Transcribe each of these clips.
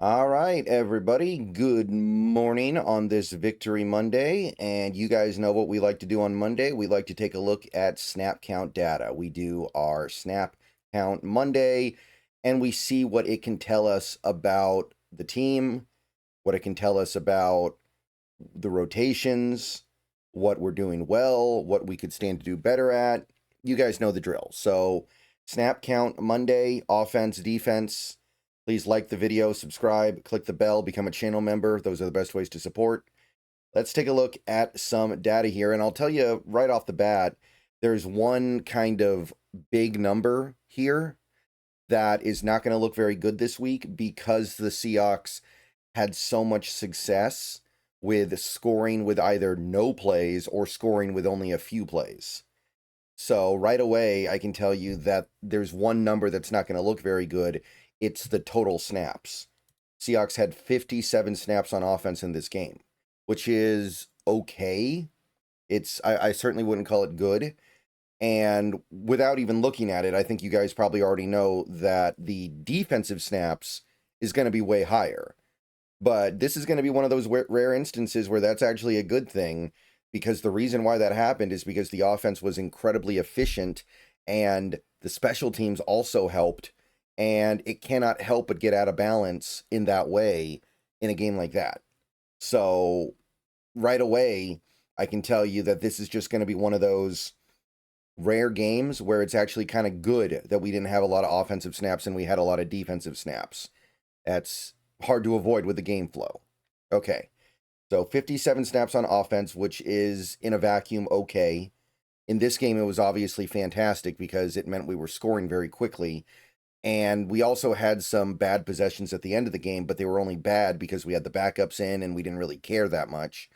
All right, everybody. Good morning on this Victory Monday. And you guys know what we like to do on Monday. We like to take a look at snap count data. We do our snap count Monday, and we see what it can tell us about the team, what it can tell us about the rotations, what we're doing well, what we could stand to do better at. You guys know the drill. So, snap count Monday, offense, defense. Please like the video, subscribe, click the bell, become a channel member. Those are the best ways to support. Let's take a look at some data here. And I'll tell you right off the bat, there's one kind of big number here that is not going to look very good this week because the Seahawks had so much success with scoring with either no plays or scoring with only a few plays. So right away, I can tell you that there's one number that's not going to look very good. It's the total snaps. Seahawks had 57 snaps on offense in this game, which is okay. I certainly wouldn't call it good. And without even looking at it, I think you guys probably already know that the defensive snaps is going to be way higher. But this is going to be one of those rare instances where that's actually a good thing, because the reason why that happened is because the offense was incredibly efficient and the special teams also helped. And it cannot help but get out of balance in that way in a game like that. So right away, I can tell you that this is just going to be one of those rare games where it's actually kind of good that we didn't have a lot of offensive snaps and we had a lot of defensive snaps. That's hard to avoid with the game flow. Okay, so 57 snaps on offense, which is in a vacuum okay. In this game, it was obviously fantastic because it meant we were scoring very quickly. And we also had some bad possessions at the end of the game, but they were only bad because we had the backups in and we didn't really care that much.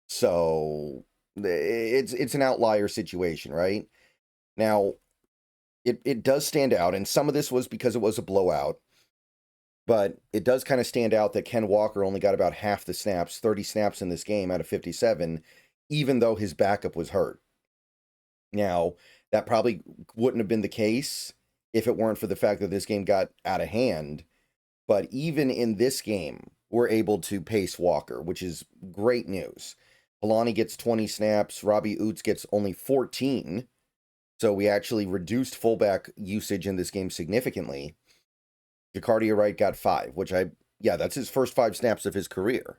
So it's an outlier situation, right? Now, it does stand out, and some of this was because it was a blowout, but it does kind of stand out that Ken Walker only got about half the snaps, 30 snaps in this game out of 57, even though his backup was hurt. Now, that probably wouldn't have been the case if it weren't for the fact that this game got out of hand. But even in this game, we're able to pace Walker, which is great news. Polani gets 20 snaps. Robbie Oots gets only 14. So we actually reduced fullback usage in this game significantly. Jacardia Wright got 5, which that's his first 5 snaps of his career.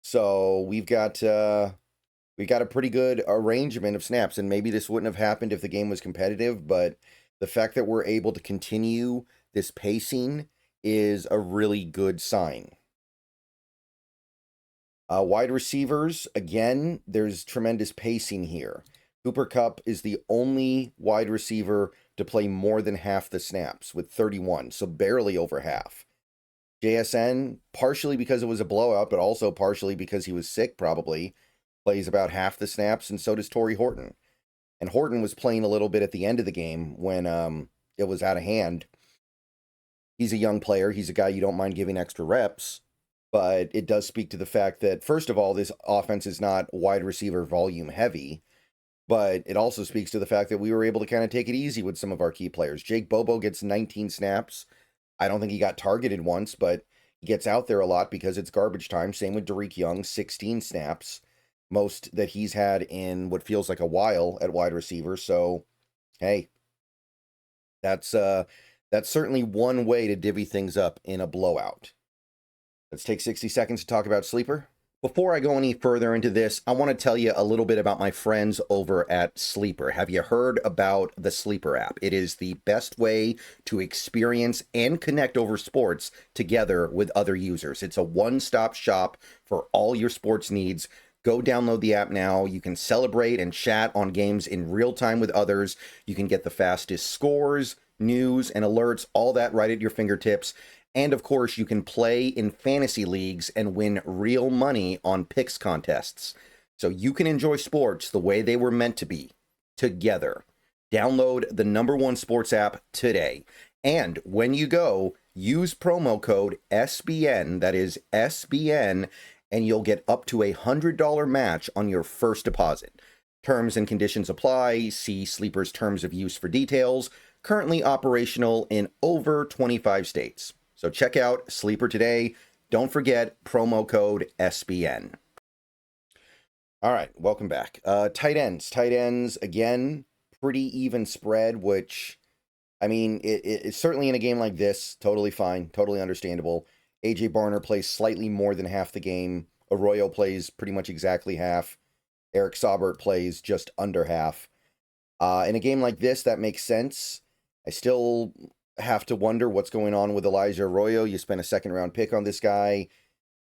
So we've got a pretty good arrangement of snaps, and maybe this wouldn't have happened if the game was competitive, but the fact that we're able to continue this pacing is a really good sign. Wide receivers, again, there's tremendous pacing here. Cooper Kupp is the only wide receiver to play more than half the snaps with 31, so barely over half. JSN, partially because it was a blowout, but also partially because he was sick probably, plays about half the snaps, and so does Torrey Horton. And Horton was playing a little bit at the end of the game when it was out of hand. He's a young player. He's a guy you don't mind giving extra reps. But it does speak to the fact that, first of all, this offense is not wide receiver volume heavy. But it also speaks to the fact that we were able to kind of take it easy with some of our key players. Jake Bobo gets 19 snaps. I don't think he got targeted once, but he gets out there a lot because it's garbage time. Same with Derek Young, 16 snaps. Most that he's had in what feels like a while at wide receiver. So, hey, that's certainly one way to divvy things up in a blowout. Let's take 60 seconds to talk about Sleeper. Before I go any further into this, I want to tell you a little bit about my friends over at Sleeper. Have you heard about the Sleeper app? It is the best way to experience and connect over sports together with other users. It's a one-stop shop for all your sports needs. Go download the app now. You can celebrate and chat on games in real time with others. You can get the fastest scores, news, and alerts, all that right at your fingertips. And of course, you can play in fantasy leagues and win real money on picks contests. So you can enjoy sports the way they were meant to be, together. Download the #1 sports app today. And when you go, use promo code SBN, that is SBN, and you'll get up to $100 match on your first deposit. Terms and conditions apply. See Sleeper's terms of use for details. Currently operational in over 25 states. So check out Sleeper today. Don't forget promo code SBN. All right, welcome back. Tight ends. Tight ends, again, pretty even spread, which, I mean, it's certainly in a game like this, totally fine, totally understandable. A.J. Barner plays slightly more than half the game. Arroyo plays pretty much exactly half. Eric Saubert plays just under half. In a game like this, that makes sense. I still have to wonder what's going on with Elijah Arroyo. You spent a second-round pick on this guy,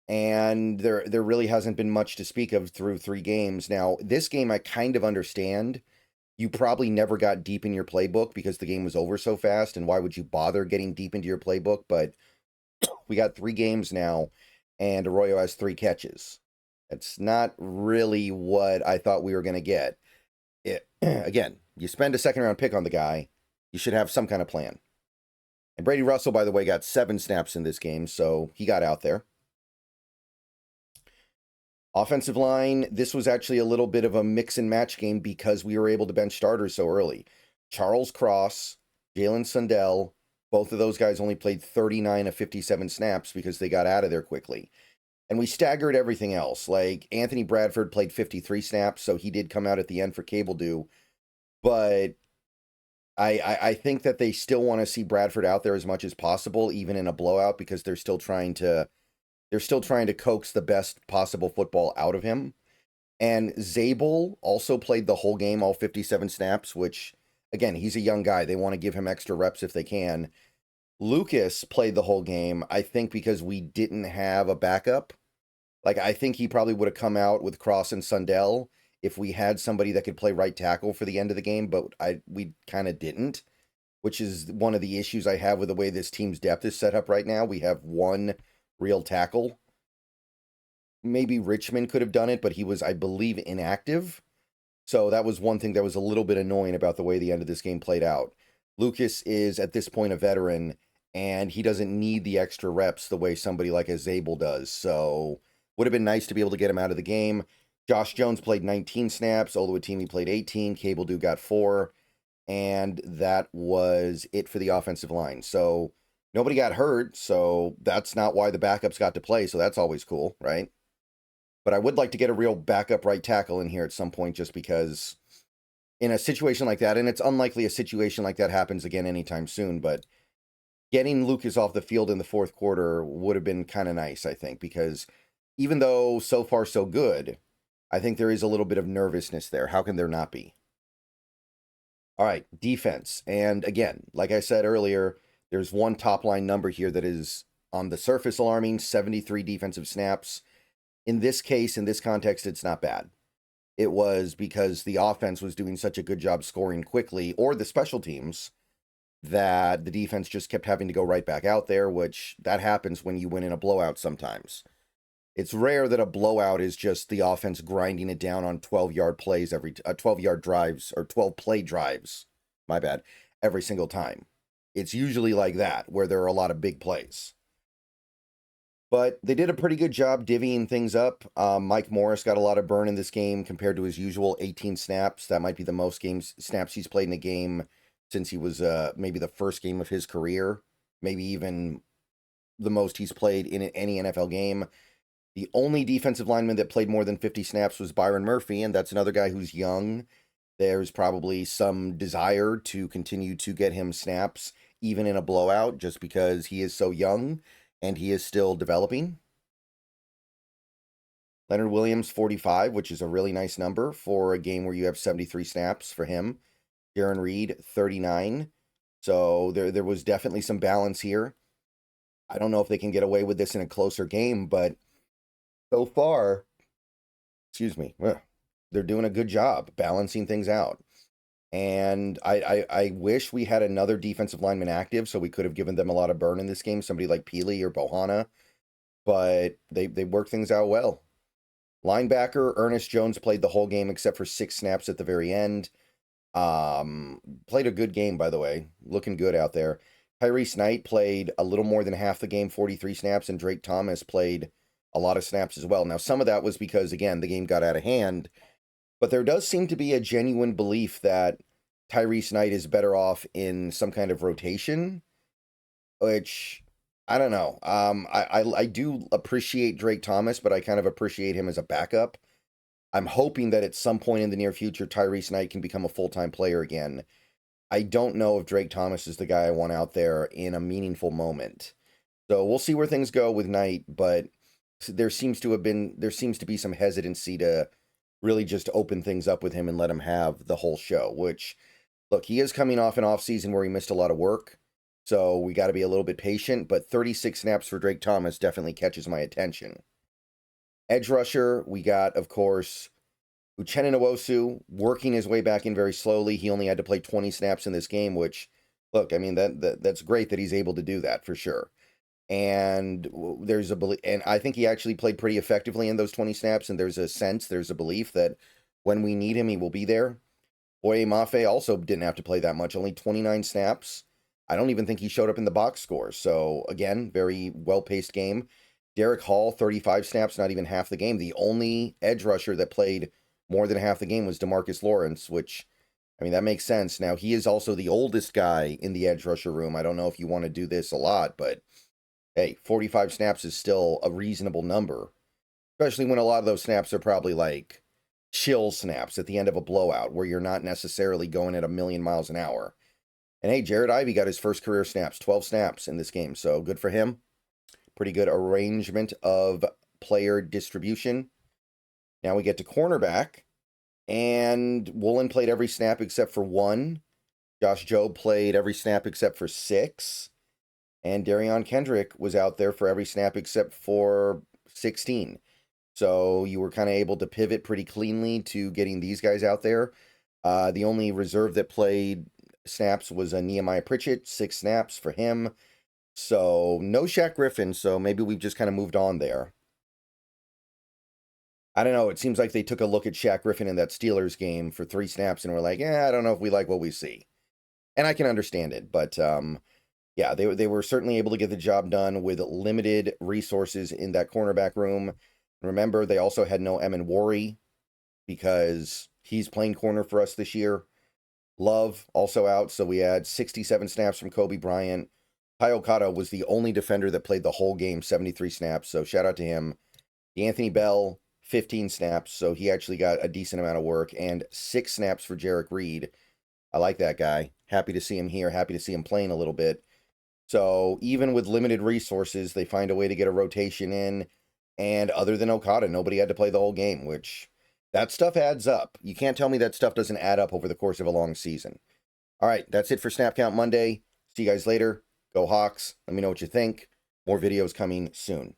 and there really hasn't been much to speak of through 3 games. Now, this game I kind of understand. You probably never got deep in your playbook because the game was over so fast, and why would you bother getting deep into your playbook? But we got 3 games now, and Arroyo has 3 catches. That's not really what I thought we were going to get. Again, you spend a second-round pick on the guy, you should have some kind of plan. And Brady Russell, by the way, got 7 snaps in this game, so he got out there. Offensive line, this was actually a little bit of a mix and match game because we were able to bench starters so early. Charles Cross, Jalen Sundell, both of those guys only played 39 of 57 snaps because they got out of there quickly. And we staggered everything else. Like, Anthony Bradford played 53 snaps, so he did come out at the end for Cable Dew. But I think that they still want to see Bradford out there as much as possible, even in a blowout, because they're still trying to coax the best possible football out of him. And Zabel also played the whole game, all 57 snaps, which, again, he's a young guy. They want to give him extra reps if they can. Lucas played the whole game, I think, because we didn't have a backup. Like, I think he probably would have come out with Cross and Sundell if we had somebody that could play right tackle for the end of the game, but we kind of didn't, which is one of the issues I have with the way this team's depth is set up right now. We have 1 real tackle. Maybe Richmond could have done it, but he was, I believe, inactive. So that was one thing that was a little bit annoying about the way the end of this game played out. Lucas is, at this point, a veteran, and he doesn't need the extra reps the way somebody like a Zabel does. So would have been nice to be able to get him out of the game. Josh Jones played 19 snaps. Oluwatimi played 18. Cable Dew got 4. And that was it for the offensive line. So nobody got hurt, so that's not why the backups got to play, so that's always cool, right? But I would like to get a real backup right tackle in here at some point, just because in a situation like that, and it's unlikely a situation like that happens again anytime soon, but getting Lucas off the field in the 4th quarter would have been kind of nice, I think, because even though so far so good, I think there is a little bit of nervousness there. How can there not be? All right, defense. And again, like I said earlier, there's one top-line number here that is on the surface alarming, 73 defensive snaps. In this case, in this context, it's not bad. It was because the offense was doing such a good job scoring quickly, or the special teams, that the defense just kept having to go right back out there, which that happens when you win in a blowout sometimes. It's rare that a blowout is just the offense grinding it down on 12-yard plays 12-yard drives, or 12-play drives, my bad, every single time. It's usually like that, where there are a lot of big plays. But they did a pretty good job divvying things up. Mike Morris got a lot of burn in this game compared to his usual 18 snaps. That might be the most snaps he's played in a game since he was maybe the first game of his career. Maybe even the most he's played in any NFL game. The only defensive lineman that played more than 50 snaps was Byron Murphy, and that's another guy who's young. There's probably some desire to continue to get him snaps, even in a blowout, just because he is so young and he is still developing. Leonard Williams, 45, which is a really nice number for a game where you have 73 snaps for him. Jaron Reed, 39. So there was definitely some balance here. I don't know if they can get away with this in a closer game, but so far, they're doing a good job balancing things out. And I wish we had another defensive lineman active so we could have given them a lot of burn in this game, somebody like Peely or Bohanna, but they worked things out well. Linebacker, Ernest Jones played the whole game except for 6 snaps at the very end. Played a good game, by the way. Looking good out there. Tyrese Knight played a little more than half the game, 43 snaps, and Drake Thomas played a lot of snaps as well. Now, some of that was because, again, the game got out of hand, but there does seem to be a genuine belief that Tyrese Knight is better off in some kind of rotation, which I don't know. I do appreciate Drake Thomas, but I kind of appreciate him as a backup. I'm hoping that at some point in the near future, Tyrese Knight can become a full-time player again. I don't know if Drake Thomas is the guy I want out there in a meaningful moment. So we'll see where things go with Knight, but there seems to be some hesitancy to really just open things up with him and let him have the whole show, which, look, he is coming off an off season where he missed a lot of work. So we got to be a little bit patient, but 36 snaps for Drake Thomas definitely catches my attention. Edge rusher, we got, of course, Uchenna Nwosu working his way back in very slowly. He only had to play 20 snaps in this game, which, look, I mean, that's great that he's able to do that for sure. And and I think he actually played pretty effectively in those 20 snaps, and there's a belief that when we need him, he will be there. Boye Mafe also didn't have to play that much, only 29 snaps. I don't even think he showed up in the box score. So, again, very well-paced game. Derek Hall, 35 snaps, not even half the game. The only edge rusher that played more than half the game was DeMarcus Lawrence, which, I mean, that makes sense. Now, he is also the oldest guy in the edge rusher room. I don't know if you want to do this a lot, but hey, 45 snaps is still a reasonable number, especially when a lot of those snaps are probably like chill snaps at the end of a blowout where you're not necessarily going at a million miles an hour. And hey, Jared Ivey got his first career snaps, 12 snaps in this game, so good for him. Pretty good arrangement of player distribution. Now we get to cornerback, and Woolen played every snap except for one. Josh Jobe played every snap except for 6. And Darion Kendrick was out there for every snap except for 16. So you were kind of able to pivot pretty cleanly to getting these guys out there. The only reserve that played snaps was a Nehemiah Pritchett, 6 snaps for him. So no Shaq Griffin, so maybe we've just kind of moved on there. I don't know. It seems like they took a look at Shaq Griffin in that Steelers game for 3 snaps and were like, I don't know if we like what we see. And I can understand it, but yeah, they were certainly able to get the job done with limited resources in that cornerback room. Remember, they also had no Emin Worry because he's playing corner for us this year. Love also out, so we had 67 snaps from Kobe Bryant. Ty Okada was the only defender that played the whole game, 73 snaps, so shout out to him. Anthony Bell, 15 snaps, so he actually got a decent amount of work, and 6 snaps for Jarek Reed. I like that guy. Happy to see him here, happy to see him playing a little bit. So even with limited resources, they find a way to get a rotation in. And other than Okada, nobody had to play the whole game, which that stuff adds up. You can't tell me that stuff doesn't add up over the course of a long season. All right, that's it for Snap Count Monday. See you guys later. Go Hawks. Let me know what you think. More videos coming soon.